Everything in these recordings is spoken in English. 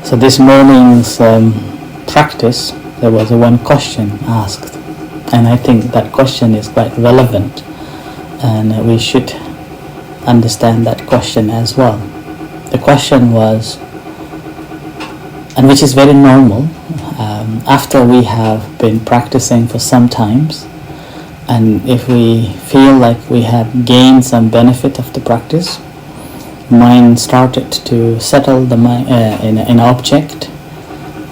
So this morning's practice, there was one question asked, and I think that question is quite relevant, and we should understand that question as well. The question was, and which is very normal, after we have been practicing for some times, and if we feel like we have gained some benefit of the practice, mind started to settle the mind in an object,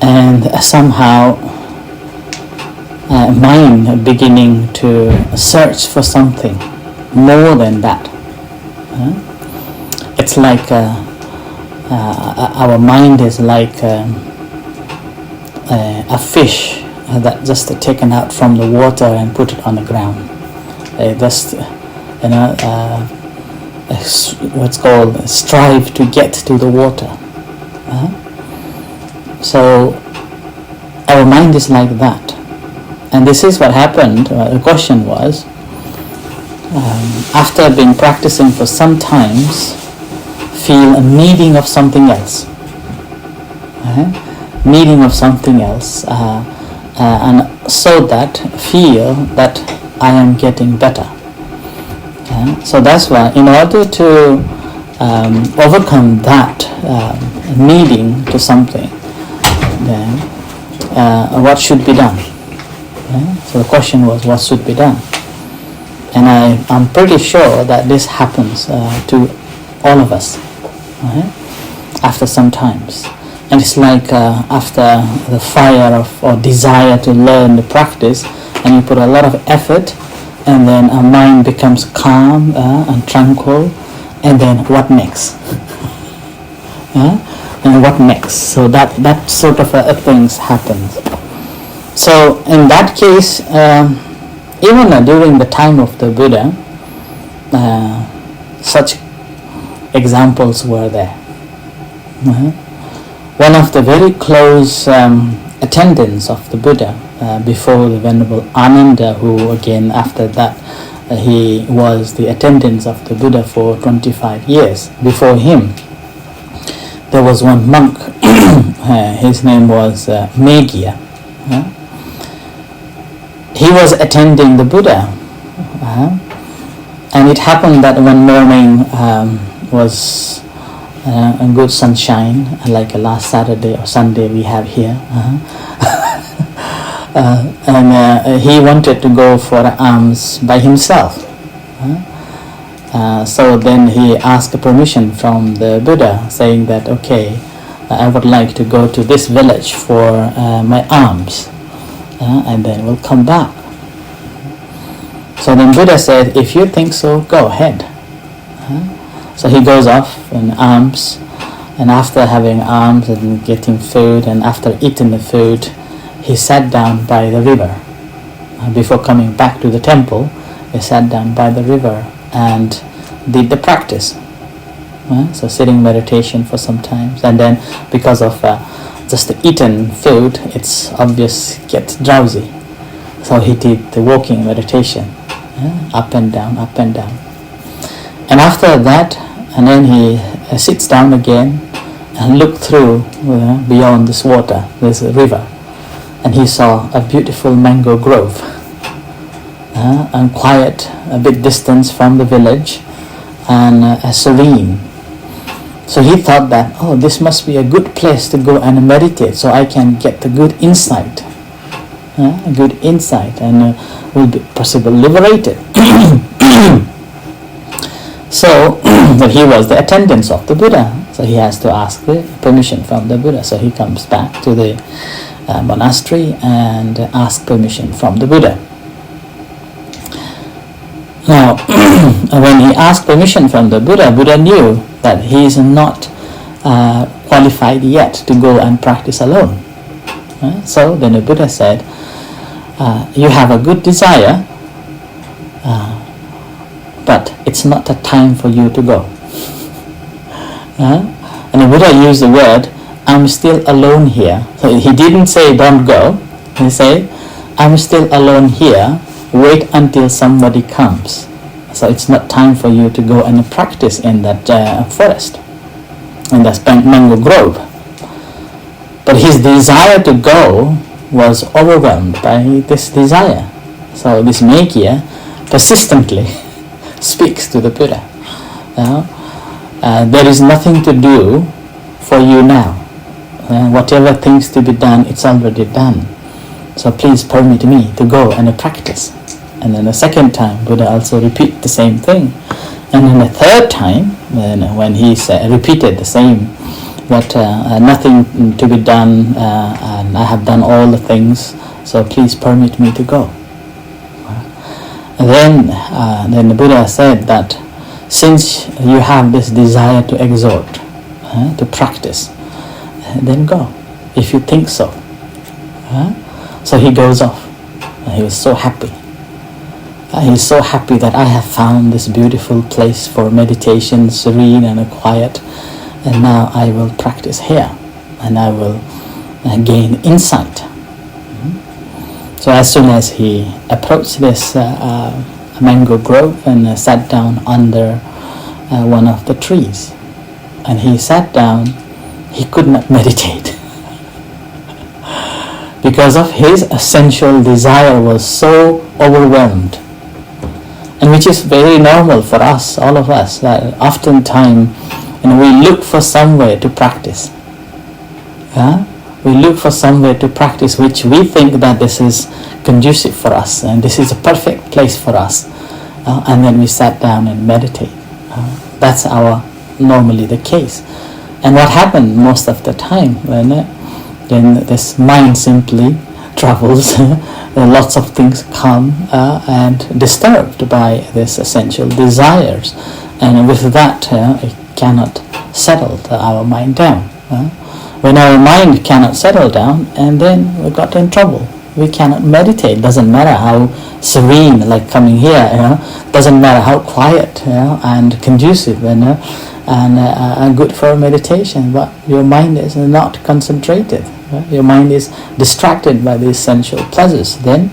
and somehow mind beginning to search for something more than that. It's like our mind is like a fish that just taken out from the water and put it on the ground. Just what's called strive to get to the water. So our mind is like that, and this is what happened. The question was, after being practicing for some times, feel a needing of something else, needing of something else, and so that feel that I am getting better. So that's why, in order to overcome that needing to something, then what should be done? So the question was, what should be done? And I'm pretty sure that this happens to all of us after some times. And it's like after the fire of or desire to learn the practice, and you put a lot of effort, and then our mind becomes calm and tranquil, and then what next? And what next? So that sort of things happens. So in that case, even during the time of the Buddha, such examples were there. One of the very close attendants of the Buddha before the Venerable Ananda, who again after that he was the attendant of the Buddha for 25 years. Before him there was one monk, his name was Megya. He was attending the Buddha, and it happened that one morning was a good sunshine, like last Saturday or Sunday we have here, and he wanted to go for alms by himself. So then he asked permission from the Buddha, saying that, okay, I would like to go to this village for my alms, and then we'll come back. So then Buddha said, if you think so, go ahead. So he goes off and alms, and after having alms and getting food, and after eating the food, he sat down by the river. Before coming back to the temple, he sat down by the river and did the practice. So sitting meditation for some time, and then because of just the eaten food, it's obvious get drowsy. So he did the walking meditation, up and down, up and down. And after that, and then he sits down again and looked through beyond this water, this river, and he saw a beautiful mango grove, and quiet, a bit distance from the village, and serene. So he thought that, oh, this must be a good place to go and meditate, so I can get the good insight, a good insight, and will be possibly liberated. So he was the attendant of the Buddha, so he has to ask the permission from the Buddha. So he comes back to the monastery and asks permission from the Buddha. Now, when he asked permission from the Buddha, Buddha knew that he is not qualified yet to go and practice alone. So then the Buddha said, you have a good desire, but it's not a time for you to go. And the Buddha used the word, I'm still alone here. So he didn't say don't go. He said, I'm still alone here. Wait until somebody comes. So it's not time for you to go and practice in that forest, in that mango grove. But his desire to go was overwhelmed by this desire. So this Mekya persistently speaks to the Buddha. There is nothing to do for you now. Whatever things to be done, it's already done. So please permit me to go and practice. And then the second time, Buddha also repeat the same thing. And then the third time, when he repeated the same, that nothing to be done, and I have done all the things, so please permit me to go. And then the Buddha said that since you have this desire to exhort, to practice, then go, if you think so. So he goes off. He was so happy. He's so happy that I have found this beautiful place for meditation, serene and quiet, and now I will practice here, and I will gain insight. So as soon as he approached this mango grove and sat down under one of the trees, and he sat down, he could not meditate because of his essential desire was so overwhelmed. And which is very normal for us, all of us, that oftentimes we look for somewhere to practice. We look for somewhere to practice which we think that this is conducive for us and this is a perfect place for us. And then we sat down and meditate. That's normally the case. And what happened most of the time when this mind simply travels, lots of things come and disturbed by this essential desires, and with that it cannot settle our mind down. When our mind cannot settle down, and then we got in trouble. We cannot meditate. Doesn't matter how serene, like coming here, doesn't matter how quiet and conducive and good for meditation, but your mind is not concentrated. Your mind is distracted by the essential pleasures. Then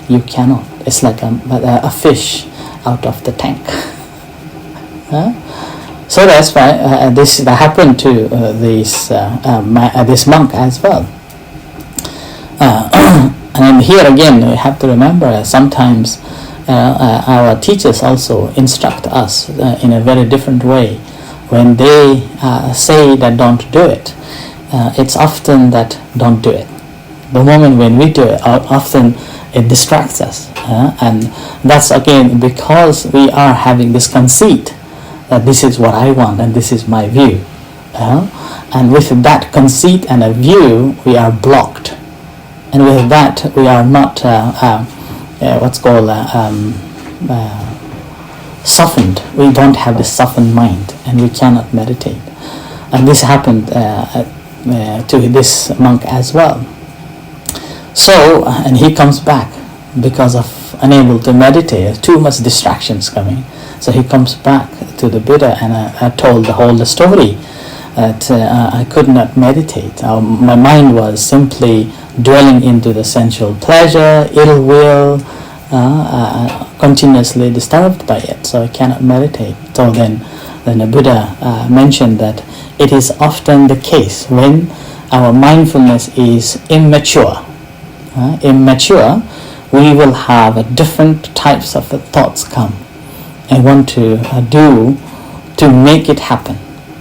you cannot. It's like a fish out of the tank. So that's why this happened to this monk as well. And here again, we have to remember sometimes our teachers also instruct us in a very different way. When they say that don't do it, it's often that don't do it. The moment when we do it, often it distracts us. And that's again because we are having this conceit that this is what I want and this is my view. And with that conceit and a view, we are blocked. And with that, we are not softened. We don't have this softened mind, and we cannot meditate. And this happened to this monk as well. So, and he comes back because of unable to meditate, too much distractions coming. So he comes back to the Buddha, and I told the whole story that I could not meditate. My mind was simply dwelling into the sensual pleasure, ill will, continuously disturbed by it, so I cannot meditate. So then the Buddha mentioned that it is often the case when our mindfulness is immature. We will have different types of thoughts come and want to do to make it happen.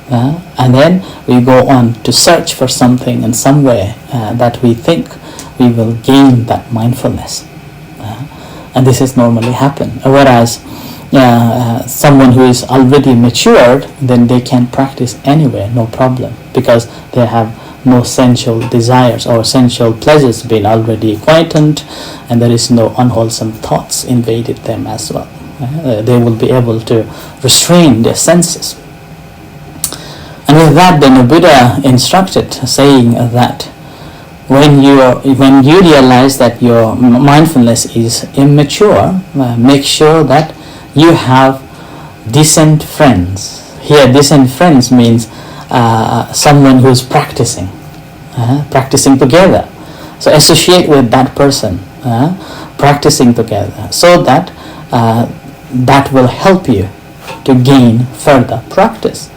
And then we go on to search for something in some way that we think we will gain that mindfulness. And this is normally happen. Whereas someone who is already matured, then they can practice anywhere, no problem, because they have no sensual desires or sensual pleasures been already quietened, and there is no unwholesome thoughts invaded them as well. They will be able to restrain their senses. And with that, then the Buddha instructed, saying that when you realize that your mindfulness is immature, make sure that you have decent friends. Here, decent friends means someone who is practicing together. So associate with that person, practicing together, so that that will help you to gain further practice.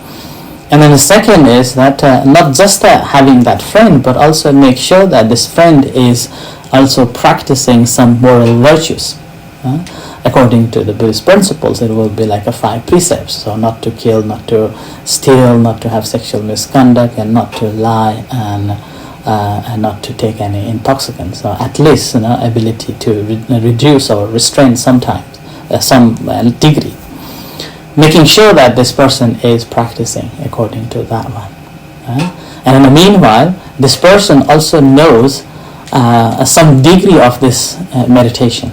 And then the second is that not just having that friend, but also make sure that this friend is also practicing some moral virtues. According to the Buddhist principles, it will be like a 5 precepts. So not to kill, not to steal, not to have sexual misconduct, and not to lie, and not to take any intoxicants. So at least ability to reduce or restrain sometimes, some degree. Making sure that this person is practicing according to that one. And in the meanwhile, this person also knows some degree of this meditation.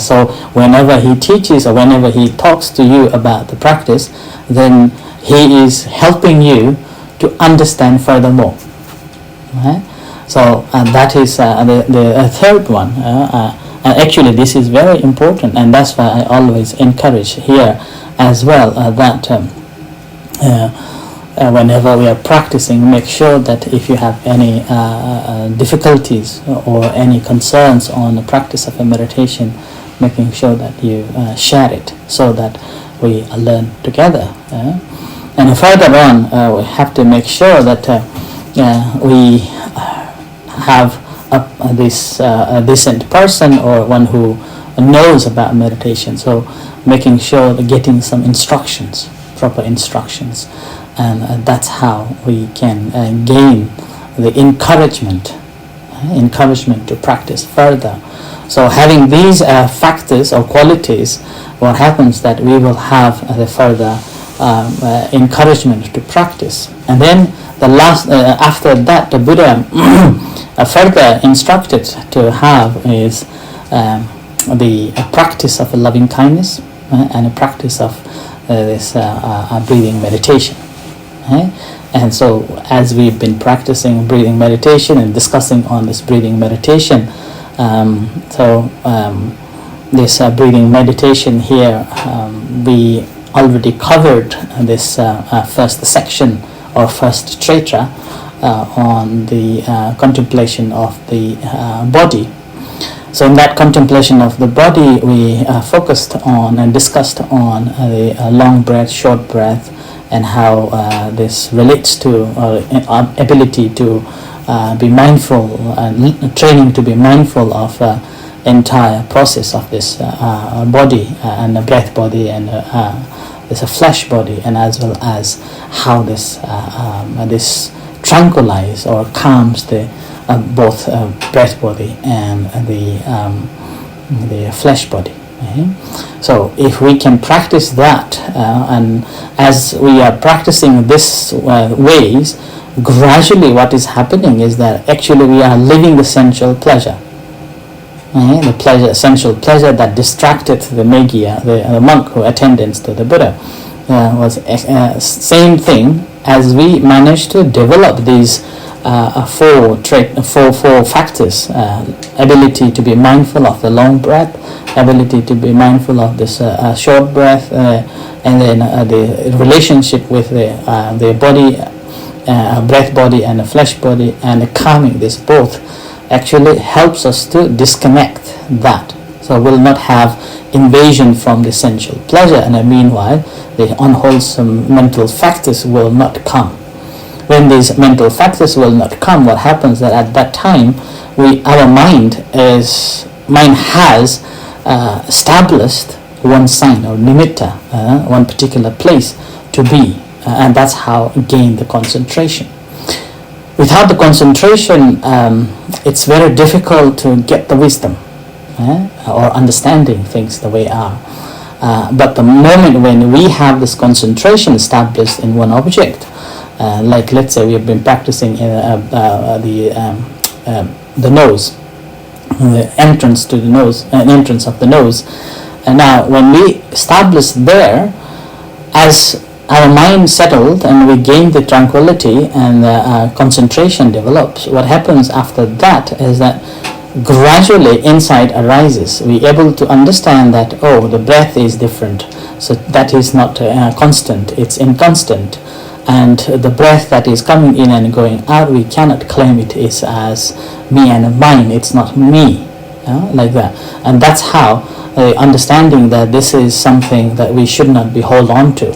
So whenever he teaches or whenever he talks to you about the practice, then he is helping you to understand furthermore. So that is the third one. And actually this is very important, and that's why I always encourage here as well that whenever we are practicing, make sure that if you have any difficulties or any concerns on the practice of a meditation, making sure that you share it so that we learn together. And further on, we have to make sure that we have this decent person or one who knows about meditation. So making sure that getting some instructions, proper instructions, and that's how we can gain the encouragement to practice further. So having these factors or qualities, what happens that we will have the further encouragement to practice. And then the last, after that, the Buddha further instructed to have is the practice of loving kindness and a practice of this breathing meditation. And so as we've been practicing breathing meditation and discussing on this breathing meditation, this breathing meditation here, we already covered this first section or first treatise on the contemplation of the body. So in that contemplation of the body, we focused on and discussed on the long breath, short breath, and how this relates to our ability to be mindful, and training to be mindful of entire process of this body and the breath body and this flesh body, and as well as how this tranquilize or calms the both breath body and the flesh body. So if we can practice that, and as we are practicing this ways, gradually what is happening is that actually we are living the sensual pleasure. The pleasure, sensual pleasure that distracted the Meghiya, the monk who attended to the Buddha, was same thing. As we managed to develop these four factors: ability to be mindful of the long breath, ability to be mindful of this short breath, and then the relationship with the body, breath body and the flesh body, and the calming this both actually helps us to disconnect that. So we'll not have invasion from the sensual pleasure, and meanwhile the unwholesome mental factors will not come. When these mental factors will not come, what happens that at that time our mind has established one sign or nimitta, one particular place to be, and that's how gain the concentration. Without the concentration, it's very difficult to get the wisdom or understanding things the way they are. But the moment when we have this concentration established in one object, like let's say we have been practicing in the nose, the entrance to the nose, entrance of the nose, and now when we establish there, as our mind settled and we gain the tranquility and concentration develops, what happens after that is that gradually insight arises. We are able to understand that, oh, the breath is different, so that is not constant, it's inconstant, and the breath that is coming in and going out, we cannot claim it is as me and mine, it's not me, like that. And that's how the understanding that this is something that we should not be hold on to,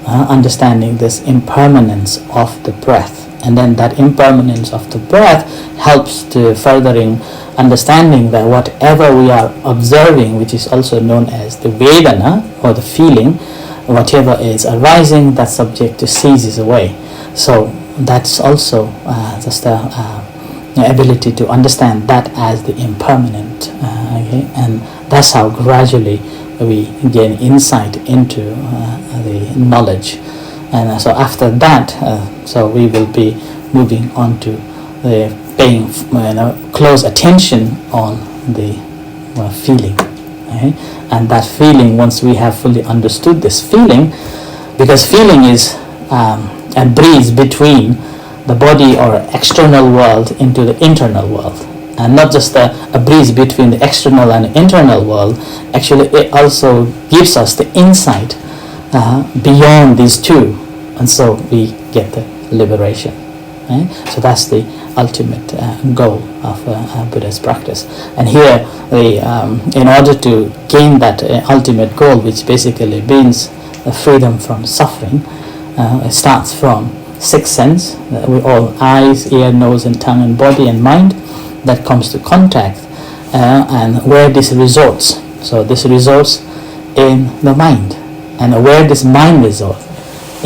understanding this impermanence of the breath. And then that impermanence of the breath helps to furthering understanding that whatever we are observing, which is also known as the Vedana or the feeling, whatever is arising, that subject just ceases away. So that's also just a ability to understand that as the impermanent, okay? And that's how gradually we gain insight into the knowledge. And so after that, so we will be moving on to the paying close attention on the feeling, okay? And that feeling, once we have fully understood this feeling, because feeling is a bridge between the body or external world into the internal world, and not just a bridge between the external and internal world. Actually, it also gives us the insight beyond these two, and so we get the liberation. Right? So that's the ultimate goal of Buddha's practice. And here, in order to gain that ultimate goal, which basically means the freedom from suffering, it starts from sixth sense. We all eyes, ear, nose, and tongue, and body and mind that comes to contact, and where this resorts. So this resorts in the mind, and where this mind resorts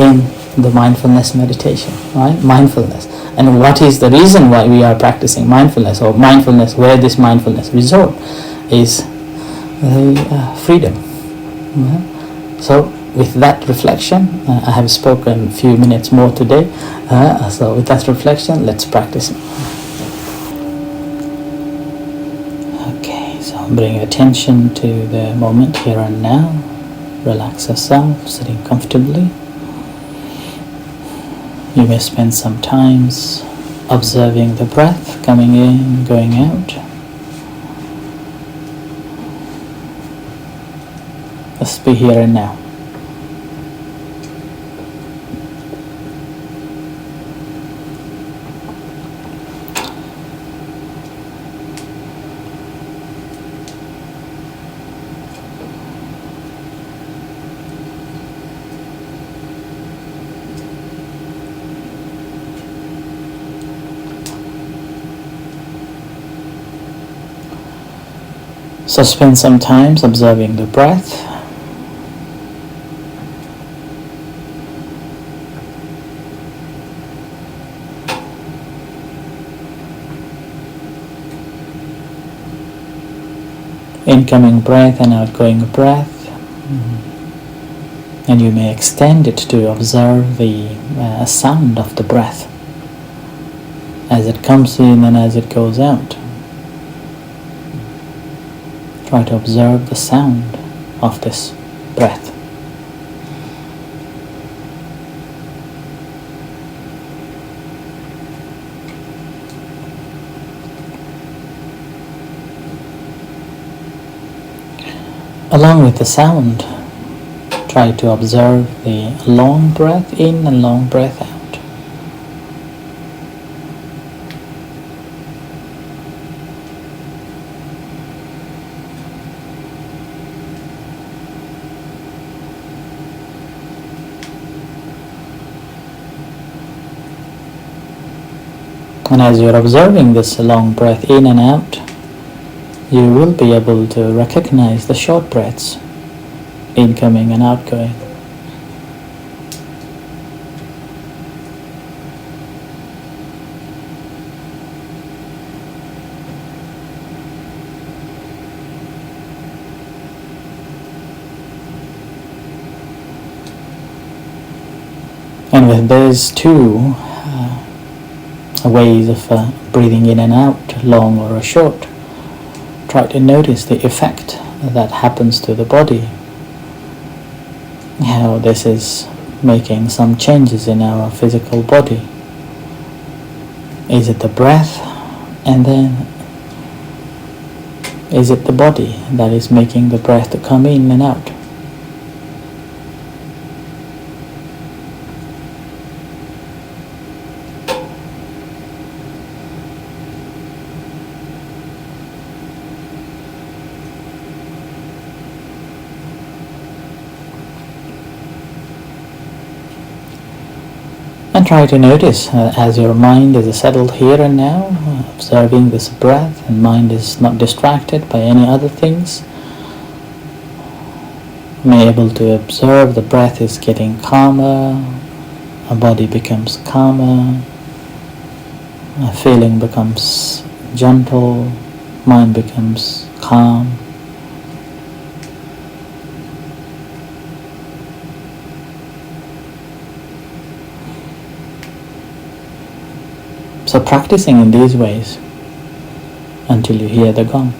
in the mindfulness meditation, right? Mindfulness. And what is the reason why we are practicing mindfulness, or mindfulness, where this mindfulness resort is freedom. So with that reflection, I have spoken a few minutes more today, so with that reflection, let's practice. Okay, so bring attention to the moment here and now. Relax yourself, sitting comfortably. You may spend some time observing the breath coming in, going out. Just be here and now. So spend some time observing the breath. Incoming breath and outgoing breath. And you may extend it to observe the sound of the breath as it comes in and as it goes out. Try to observe the sound of this breath. Along with the sound, try to observe the long breath in and long breath out. And as you're observing this long breath in and out, you will be able to recognize the short breaths, incoming and outgoing. And with those two ways of breathing in and out, long or a short, try to notice the effect that happens to the body, how this is making some changes in our physical body. Is it the breath, and then is it the body that is making the breath to come in and out? And try to notice as your mind is settled here and now, observing this breath, and mind is not distracted by any other things. May able to observe the breath is getting calmer, our body becomes calmer, our feeling becomes gentle, mind becomes calm. So practicing in these ways until you hear the gong.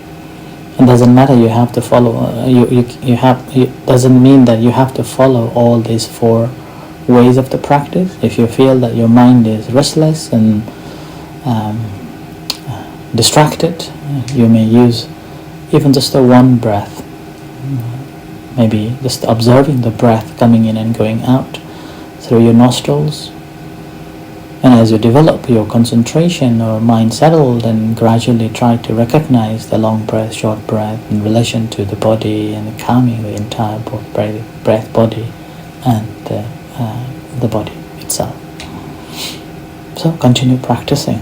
It doesn't matter you have to follow. Doesn't mean that you have to follow all these 4 ways of the practice. If you feel that your mind is restless and distracted, you may use even just a one breath. Maybe just observing the breath coming in and going out through your nostrils. And as you develop your concentration or mind settled, and gradually try to recognize the long breath, short breath in relation to the body, and calming the entire breath body and the body itself. So continue practicing.